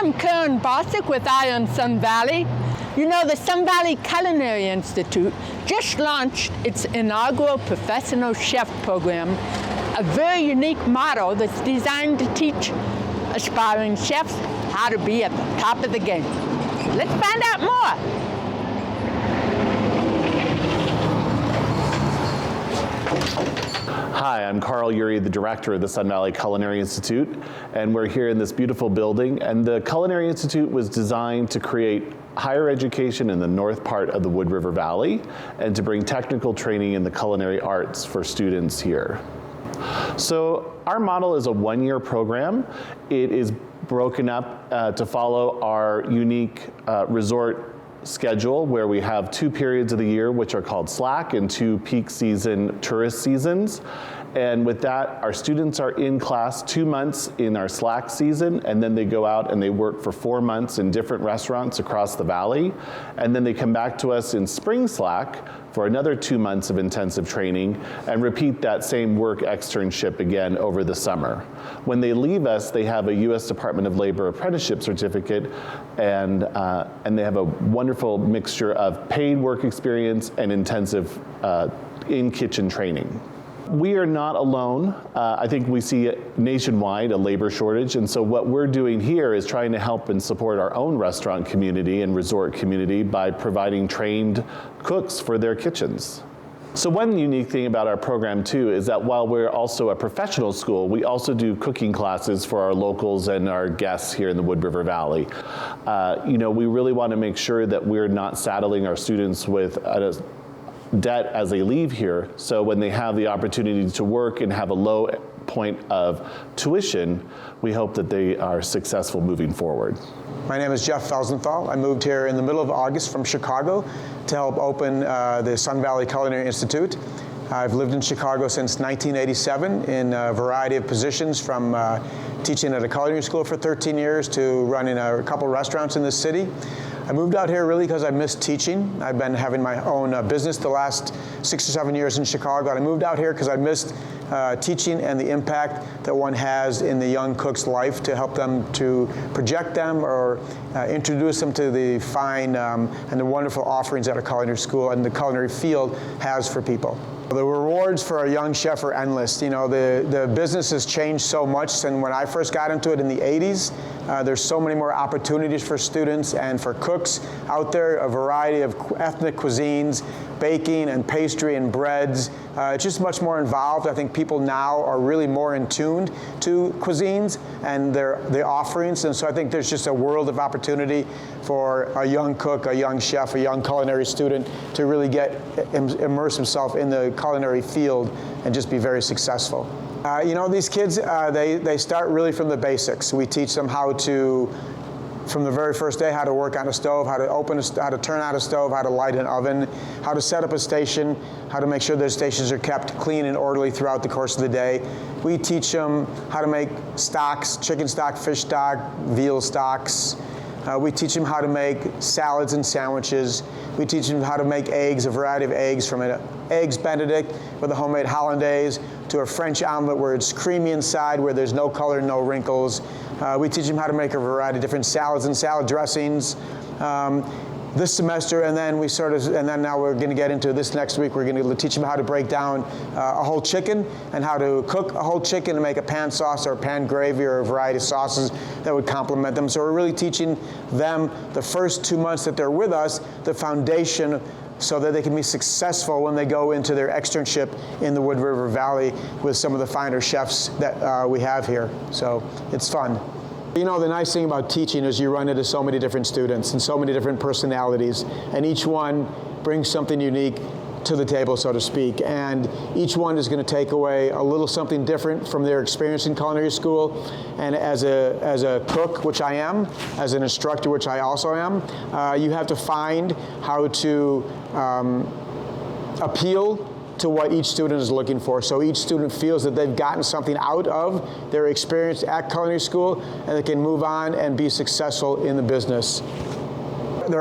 I'm Karen Bostic with Eye on Sun Valley. You know, the Sun Valley Culinary Institute just launched its inaugural professional chef program, a very unique model that's designed to teach aspiring chefs how to be at the top of the game. Let's find out more. Hi, I'm Carl Urey, the director of the Sun Valley Culinary Institute, and we're here in this beautiful building. And the Culinary Institute was designed to create higher education in the north part of the Wood River Valley and to bring technical training in the culinary arts for students here. So our model is a one-year program. It is broken up to follow our unique resort schedule, where we have 2 periods of the year which are called slack and 2 peak season tourist seasons. And with that, our students are in class 2 months in our slack season, and then they go out and they work for 4 months in different restaurants across the valley. And then they come back to us in spring slack for another 2 months of intensive training and repeat that same work externship again over the summer. When they leave us, they have a U.S. Department of Labor apprenticeship certificate, and they have a wonderful mixture of paid work experience and intensive in-kitchen training. We are not alone. I think we see nationwide a labor shortage, and so what we're doing here is trying to help and support our own restaurant community and resort community by providing trained cooks for their kitchens. So one unique thing about our program too is that while we're also a professional school, we also do cooking classes for our locals and our guests here in the Wood River Valley. You know, we really want to make sure that we're not saddling our students with debt as they leave here, so when they have the opportunity to work and have a low point of tuition, we hope that they are successful moving forward. My name is Jeff Felsenthal. I moved here in the middle of August from Chicago to help open the Sun Valley Culinary Institute. I've lived in Chicago since 1987 in a variety of positions, from teaching at a culinary school for 13 years to running a couple restaurants in the city. I moved out here really because I missed teaching. I've been having my own business the last 6 or 7 years in Chicago, and I moved out here because I missed teaching and the impact that one has in the young cook's life, to help them, to project them or introduce them to the fine and the wonderful offerings that a culinary school and the culinary field has for people. The rewards for a young chef are endless. You know, the business has changed so much since when I first got into it in the 80s. There's so many more opportunities for students and for cooks out there, a variety of ethnic cuisines, baking and pastry and breads. It's just much more involved. I think people now are really more in tune to cuisines and their offerings, and so I think there's just a world of opportunity for a young cook, a young chef, a young culinary student to really immerse himself in the culinary field and just be very successful. You know, these kids, they start really from the basics. We teach them how to, from the very first day, how to work on a stove, how to turn on a stove, how to light an oven, how to set up a station, how to make sure their stations are kept clean and orderly throughout the course of the day. We teach them how to make stocks, chicken stock, fish stock, veal stocks. We teach them how to make salads and sandwiches. We teach them how to make eggs, a variety of eggs, from an eggs Benedict with a homemade hollandaise to a French omelet where it's creamy inside, where there's no color, no wrinkles. We teach them how to make a variety of different salads and salad dressings. This semester, and then now we're going to get into this next week. We're going to teach them how to break down a whole chicken and how to cook a whole chicken and make a pan sauce or a pan gravy or a variety of sauces that would complement them. So we're really teaching them the first 2 months that they're with us, the foundation, so that they can be successful when they go into their externship in the Wood River Valley with some of the finer chefs that we have here. So it's fun. You know, the nice thing about teaching is you run into so many different students and so many different personalities, and each one brings something unique to the table, so to speak, and each one is going to take away a little something different from their experience in culinary school. And as a cook, which I am, as an instructor, which I also am, you have to find how to appeal to what each student is looking for. So each student feels that they've gotten something out of their experience at culinary school, and they can move on and be successful in the business. We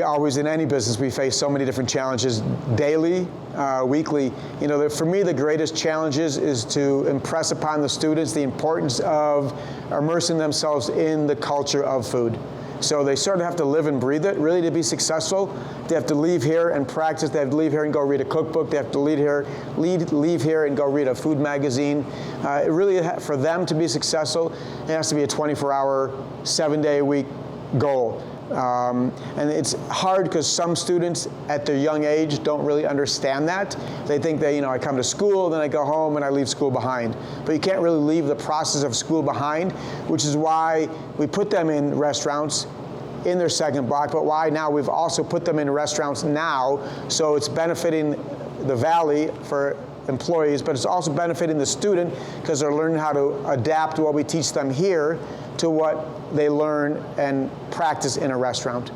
always, in any business, we face so many different challenges daily, weekly. You know, for me, the greatest challenges is to impress upon the students the importance of immersing themselves in the culture of food. So they sort of have to live and breathe it, really, to be successful. They have to leave here and practice. They have to leave here and go read a cookbook. They have to leave here and go read a food magazine. Really, for them to be successful, it has to be a 24-hour, 7-day-a-week goal. And it's hard because some students at their young age don't really understand that. They think that, you know, I come to school, then I go home and I leave school behind. But you can't really leave the process of school behind, which is why we put them in restaurants in their second block, but why now we've also put them in restaurants now, so it's benefiting the Valley for employees, but it's also benefiting the student because they're learning how to adapt what we teach them here to what they learn and practice in a restaurant.